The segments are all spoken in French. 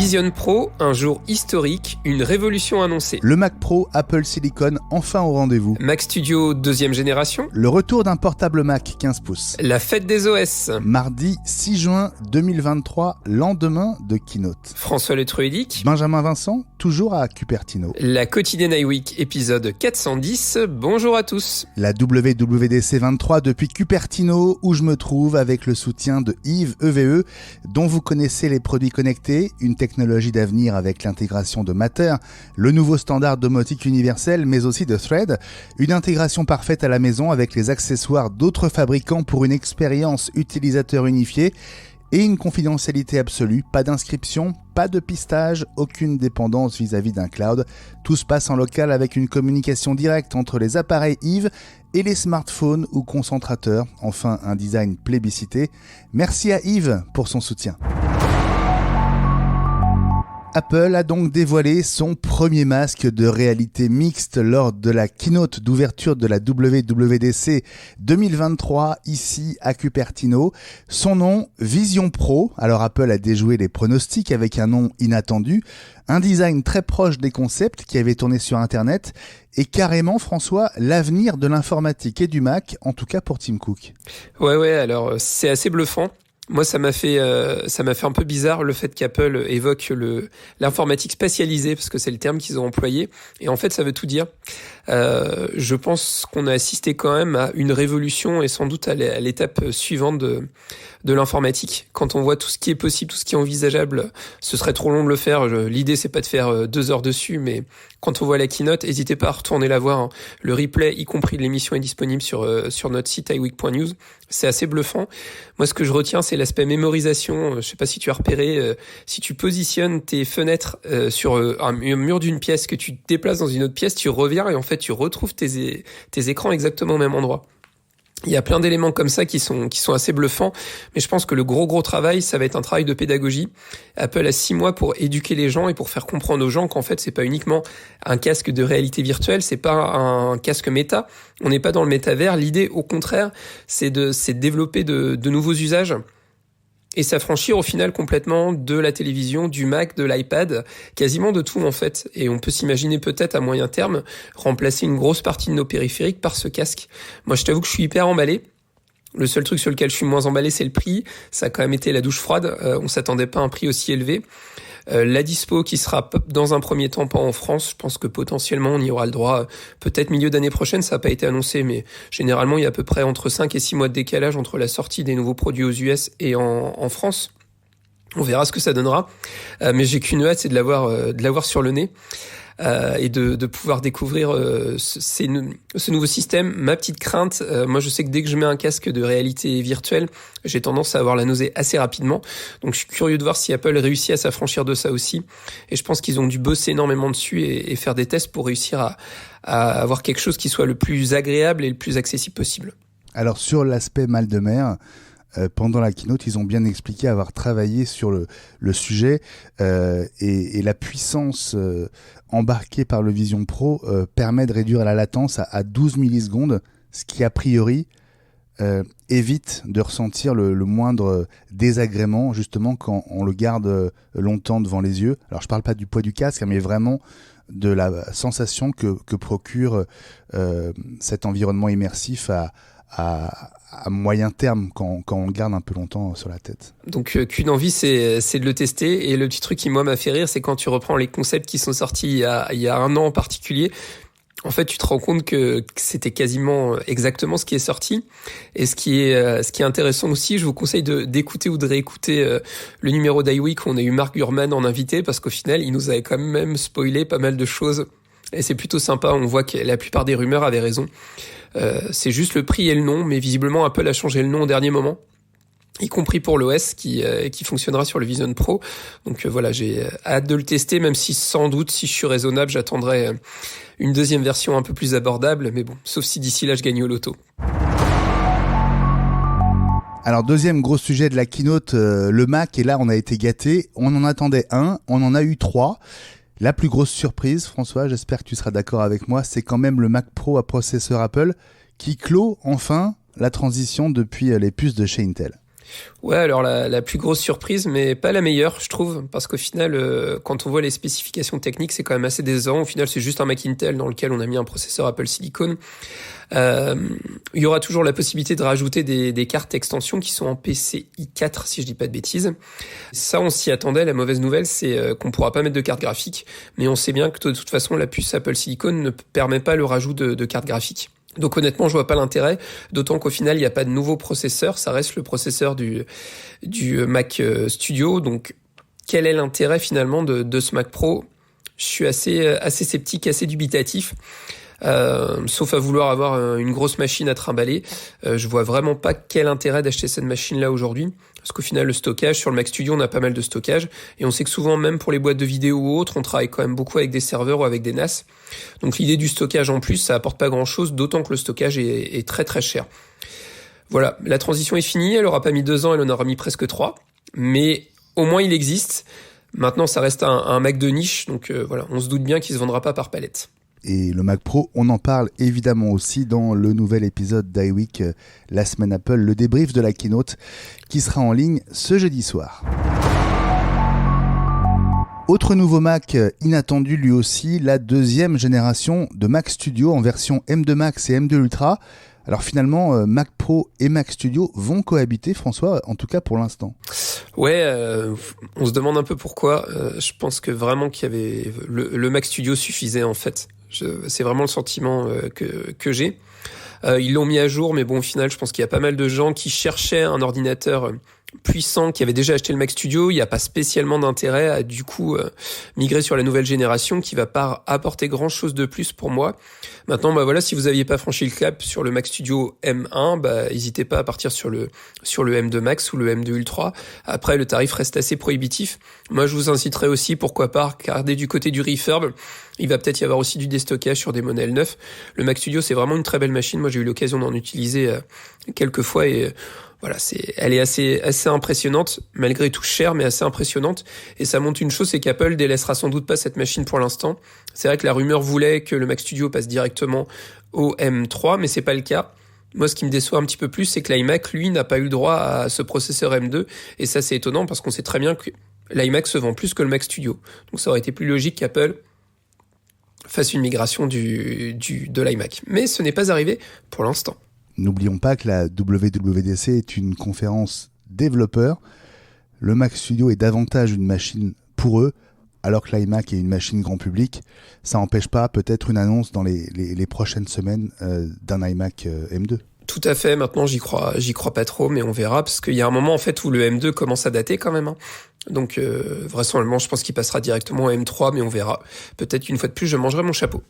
Vision Pro, un jour historique, une révolution annoncée. Le Mac Pro Apple Silicon enfin au rendez-vous. Mac Studio 2e génération. Le retour d'un portable Mac 15 pouces. La fête des OS. Mardi 6 juin 2023, lendemain de Keynote. François Le Truedic. Benjamin Vincent, toujours à Cupertino. La quotidienne iWeek, épisode 410. Bonjour à tous. La WWDC 23 depuis Cupertino, où je me trouve avec le soutien de Yves EVE, dont vous connaissez les produits connectés, une technologie d'avenir avec l'intégration de Matter, le nouveau standard domotique universel, mais aussi de Thread, une intégration parfaite à la maison avec les accessoires d'autres fabricants pour une expérience utilisateur unifiée et une confidentialité absolue, pas d'inscription, pas de pistage, aucune dépendance vis-à-vis d'un cloud. Tout se passe en local avec une communication directe entre les appareils Yves et les smartphones ou concentrateurs. Enfin, un design plébiscité. Merci à Yves pour son soutien. Apple a donc dévoilé son premier masque de réalité mixte lors de la keynote d'ouverture de la WWDC 2023 ici à Cupertino. Son nom, Vision Pro. Alors Apple a déjoué les pronostics avec un nom inattendu, un design très proche des concepts qui avaient tourné sur Internet et carrément, François, l'avenir de l'informatique et du Mac, en tout cas pour Tim Cook. Ouais, alors c'est assez bluffant. Moi, ça m'a fait un peu bizarre le fait qu'Apple évoque l'informatique spatialisée, parce que c'est le terme qu'ils ont employé. Et en fait, ça veut tout dire. Je pense qu'on a assisté quand même à une révolution et sans doute à l'étape suivante de l'informatique. Quand on voit tout ce qui est possible, tout ce qui est envisageable, ce serait trop long de le faire. L'idée, c'est pas de faire 2 heures dessus, mais quand on voit la keynote, n'hésitez pas à retourner la voir. Le replay, y compris de l'émission, est disponible sur notre site iweek.news. C'est assez bluffant. Moi, ce que je retiens, c'est l'aspect mémorisation. Je sais pas si tu as repéré, si tu positionnes tes fenêtres sur un mur d'une pièce, que tu te déplaces dans une autre pièce, tu reviens et en fait, tu retrouves tes écrans exactement au même endroit. Il y a plein d'éléments comme ça qui sont assez bluffants, mais je pense que le gros travail, ça va être un travail de pédagogie. Apple a 6 mois pour éduquer les gens et pour faire comprendre aux gens qu'en fait, c'est pas uniquement un casque de réalité virtuelle, c'est pas un casque méta. On n'est pas dans le métavers. L'idée, au contraire, c'est de développer de nouveaux usages et s'affranchir au final complètement de la télévision, du Mac, de l'iPad, quasiment de tout en fait. Et on peut s'imaginer peut-être à moyen terme remplacer une grosse partie de nos périphériques par ce casque. Moi, je t'avoue que je suis hyper emballé. Le seul truc sur lequel je suis moins emballé, c'est le prix. Ça a quand même été la douche froide. On s'attendait pas à un prix aussi élevé. La dispo qui sera dans un premier temps pas en France, je pense que potentiellement on y aura le droit peut-être milieu d'année prochaine, ça n'a pas été annoncé, mais généralement il y a à peu près entre 5 et 6 mois de décalage entre la sortie des nouveaux produits aux US et en France. On verra ce que ça donnera, mais j'ai qu'une hâte, c'est de l'avoir sur le nez. Et de pouvoir découvrir ce nouveau système. Ma petite crainte, moi je sais que dès que je mets un casque de réalité virtuelle, j'ai tendance à avoir la nausée assez rapidement. Donc je suis curieux de voir si Apple réussit à s'affranchir de ça aussi. Et je pense qu'ils ont dû bosser énormément dessus et faire des tests pour réussir à avoir quelque chose qui soit le plus agréable et le plus accessible possible. Alors sur l'aspect mal de mer, pendant la keynote, ils ont bien expliqué avoir travaillé sur le sujet et la puissance embarquée par le Vision Pro permet de réduire la latence à 12 millisecondes, ce qui a priori évite de ressentir le moindre désagrément justement quand on le garde longtemps devant les yeux. Alors je parle pas du poids du casque, mais vraiment de la sensation que procure cet environnement immersif à moyen terme quand on le garde un peu longtemps sur la tête. Donc qu'une envie, c'est de le tester. Et le petit truc qui moi m'a fait rire, c'est quand tu reprends les concepts qui sont sortis il y a 1 an en particulier. En fait, tu te rends compte que c'était quasiment exactement ce qui est sorti. Et ce qui est intéressant aussi, je vous conseille d'écouter ou de réécouter le numéro d'iWeek où on a eu Mark Gurman en invité, parce qu'au final, il nous avait quand même spoilé pas mal de choses. Et c'est plutôt sympa, on voit que la plupart des rumeurs avaient raison. C'est juste le prix et le nom, mais visiblement Apple a changé le nom au dernier moment, y compris pour l'OS qui fonctionnera sur le Vision Pro. Donc voilà, j'ai hâte de le tester, même si sans doute, si je suis raisonnable, j'attendrai une deuxième version un peu plus abordable, mais bon, sauf si d'ici là je gagne au loto. Alors deuxième gros sujet de la keynote, le Mac, et là on a été gâtés, on en attendait un, on en a eu 3. La plus grosse surprise, François, j'espère que tu seras d'accord avec moi, c'est quand même le Mac Pro à processeur Apple qui clôt enfin la transition depuis les puces de chez Intel. Ouais, alors la plus grosse surprise, mais pas la meilleure, je trouve, parce qu'au final, quand on voit les spécifications techniques, c'est quand même assez décevant. Au final, c'est juste un Mac Intel dans lequel on a mis un processeur Apple Silicon. Il y aura toujours la possibilité de rajouter des cartes extension qui sont en PCI 4, si je dis pas de bêtises. Ça, on s'y attendait. La mauvaise nouvelle, c'est qu'on pourra pas mettre de carte graphique, mais on sait bien que de toute façon, la puce Apple Silicon ne permet pas le rajout de carte graphique. Donc honnêtement, je vois pas l'intérêt, d'autant qu'au final, il n'y a pas de nouveau processeur, ça reste le processeur du Mac Studio. Donc quel est l'intérêt finalement de ce Mac Pro ? Je suis assez sceptique, assez dubitatif. Sauf à vouloir avoir une grosse machine à trimballer. Je vois vraiment pas quel intérêt d'acheter cette machine-là aujourd'hui. Parce qu'au final, le stockage, sur le Mac Studio, on a pas mal de stockage. Et on sait que souvent, même pour les boîtes de vidéo ou autres, on travaille quand même beaucoup avec des serveurs ou avec des NAS. Donc l'idée du stockage en plus, ça apporte pas grand-chose, d'autant que le stockage est très très cher. Voilà, la transition est finie, elle aura pas mis 2 ans, elle en aura mis presque 3. Mais au moins, il existe. Maintenant, ça reste un Mac de niche, donc voilà, on se doute bien qu'il se vendra pas par palette. Et le Mac Pro, on en parle évidemment aussi dans le nouvel épisode d'iWeek, la semaine Apple, le débrief de la keynote qui sera en ligne ce jeudi soir. Autre nouveau Mac inattendu lui aussi, la 2e génération de Mac Studio en version M2 Max et M2 Ultra. Alors finalement, Mac Pro et Mac Studio vont cohabiter, François, en tout cas pour l'instant. Ouais, on se demande un peu pourquoi. Je pense que vraiment qu'il y avait le Mac Studio suffisait en fait. C'est vraiment le sentiment que j'ai. Ils l'ont mis à jour, mais bon, au final, je pense qu'il y a pas mal de gens qui cherchaient un ordinateur puissant, qui avaient déjà acheté le Mac Studio. Il n'y a pas spécialement d'intérêt à du coup migrer sur la nouvelle génération, qui va pas apporter grand chose de plus pour moi. Maintenant, voilà, si vous aviez pas franchi le cap sur le Mac Studio M1, n'hésitez pas à partir sur le M2 Max ou le M2 Ultra. Après, le tarif reste assez prohibitif. Moi, je vous inciterais aussi, pourquoi pas, regarder du côté du refurb. Il va peut-être y avoir aussi du déstockage sur des modèles neufs. Le Mac Studio, c'est vraiment une très belle machine. Moi, j'ai eu l'occasion d'en utiliser quelques fois et voilà, elle est assez impressionnante, malgré tout cher, mais assez impressionnante. Et ça montre une chose, c'est qu'Apple délaissera sans doute pas cette machine pour l'instant. C'est vrai que la rumeur voulait que le Mac Studio passe directement au M3, mais c'est pas le cas. Moi, ce qui me déçoit un petit peu plus, c'est que l'iMac, lui, n'a pas eu le droit à ce processeur M2. Et ça, c'est étonnant parce qu'on sait très bien que l'iMac se vend plus que le Mac Studio. Donc ça aurait été plus logique qu'Apple fasse une migration de l'iMac. Mais ce n'est pas arrivé pour l'instant. N'oublions pas que la WWDC est une conférence développeur. Le Mac Studio est davantage une machine pour eux, alors que l'iMac est une machine grand public. Ça n'empêche pas peut-être une annonce dans les prochaines semaines d'un iMac M2. Tout à fait. Maintenant, j'y crois pas trop, mais on verra, parce qu'il y a un moment en fait où le M2 commence à dater quand même. Donc vraisemblablement, je pense qu'il passera directement au M3, mais on verra. Peut-être qu'une fois de plus, je mangerai mon chapeau.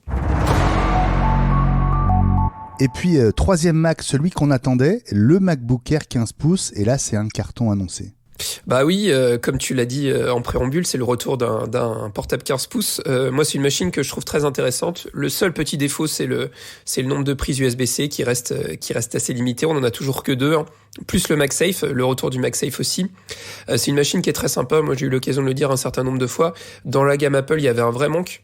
Et puis, 3e Mac, celui qu'on attendait, le MacBook Air 15 pouces, et là, c'est un carton annoncé. Bah oui, comme tu l'as dit en préambule, c'est le retour d'un portable 15 pouces. Moi, c'est une machine que je trouve très intéressante. Le seul petit défaut, c'est le nombre de prises USB-C qui reste assez limité. On en a toujours que 2, plus le MagSafe, le retour du MagSafe aussi. C'est une machine qui est très sympa. Moi, j'ai eu l'occasion de le dire un certain nombre de fois. Dans la gamme Apple, il y avait un vrai manque.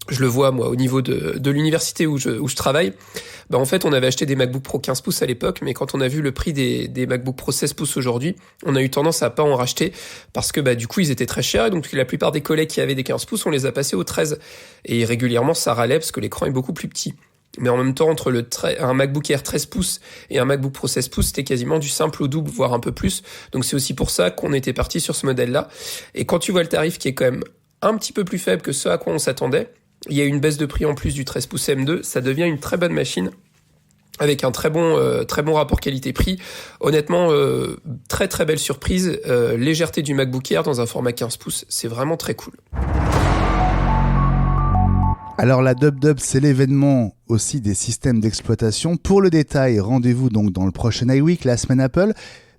Je le vois, moi, au niveau de l'université où je travaille. En fait, on avait acheté des MacBook Pro 15 pouces à l'époque, mais quand on a vu le prix des MacBook Pro 16 pouces aujourd'hui, on a eu tendance à pas en racheter parce que, du coup, ils étaient très chers. Et donc, la plupart des collègues qui avaient des 15 pouces, on les a passés aux 13. Et régulièrement, ça râlait parce que l'écran est beaucoup plus petit. Mais en même temps, entre un MacBook Air 13 pouces et un MacBook Pro 16 pouces, c'était quasiment du simple au double, voire un peu plus. Donc, c'est aussi pour ça qu'on était parti sur ce modèle-là. Et quand tu vois le tarif qui est quand même un petit peu plus faible que ce à quoi on s'attendait, il y a une baisse de prix en plus du 13 pouces M2, ça devient une très bonne machine avec un très bon rapport qualité-prix. Honnêtement, très très belle surprise. Légèreté du MacBook Air dans un format 15 pouces, c'est vraiment très cool. Alors la DubDub, c'est l'événement aussi des systèmes d'exploitation. Pour le détail, rendez-vous donc dans le prochain iWeek, la semaine Apple,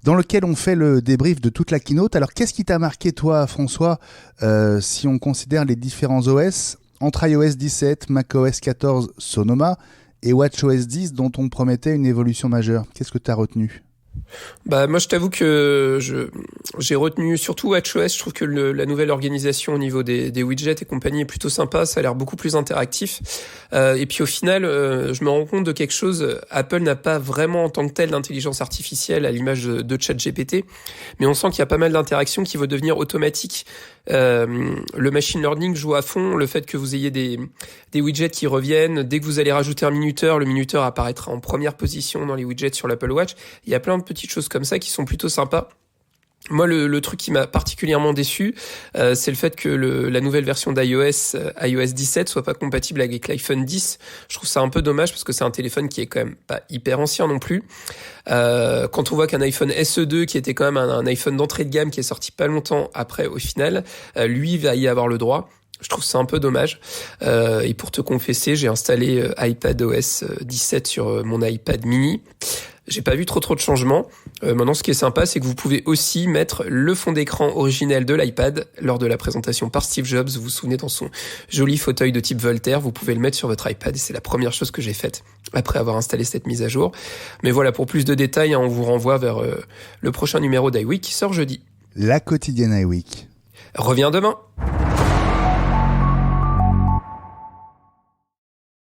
dans lequel on fait le débrief de toute la keynote. Alors qu'est-ce qui t'a marqué toi, François, si on considère les différents OS entre iOS 17, macOS 14, Sonoma et watchOS 10 dont on promettait une évolution majeure? Qu'est-ce que tu as retenu ? Bah moi je t'avoue que j'ai retenu surtout WatchOS. Je trouve que la nouvelle organisation au niveau des widgets et compagnie est plutôt sympa. Ça a l'air beaucoup plus interactif. Et puis au final, je me rends compte de quelque chose. Apple n'a pas vraiment en tant que tel d'intelligence artificielle à l'image de ChatGPT, mais on sent qu'il y a pas mal d'interactions qui vont devenir automatiques. Le machine learning joue à fond. Le fait que vous ayez des widgets qui reviennent, dès que vous allez rajouter un minuteur, le minuteur apparaîtra en première position dans les widgets sur l'Apple Watch. Il y a plein de petites choses comme ça qui sont plutôt sympas. Moi, le truc qui m'a particulièrement déçu, c'est le fait que la nouvelle version d'iOS, iOS 17, soit pas compatible avec l'iPhone 10. Je trouve ça un peu dommage parce que c'est un téléphone qui est quand même pas hyper ancien non plus. Quand on voit qu'un iPhone SE2, qui était quand même un iPhone d'entrée de gamme qui est sorti pas longtemps après au final, lui va y avoir le droit. Je trouve ça un peu dommage. Et pour te confesser, j'ai installé iPadOS 17 sur mon iPad mini. J'ai pas vu trop de changements. Maintenant, ce qui est sympa, c'est que vous pouvez aussi mettre le fond d'écran originel de l'iPad lors de la présentation par Steve Jobs. Vous vous souvenez, dans son joli fauteuil de type Voltaire, vous pouvez le mettre sur votre iPad et c'est la première chose que j'ai faite après avoir installé cette mise à jour. Mais voilà, pour plus de détails, on vous renvoie vers le prochain numéro d'iWeek qui sort jeudi. La quotidienne iWeek. Reviens demain.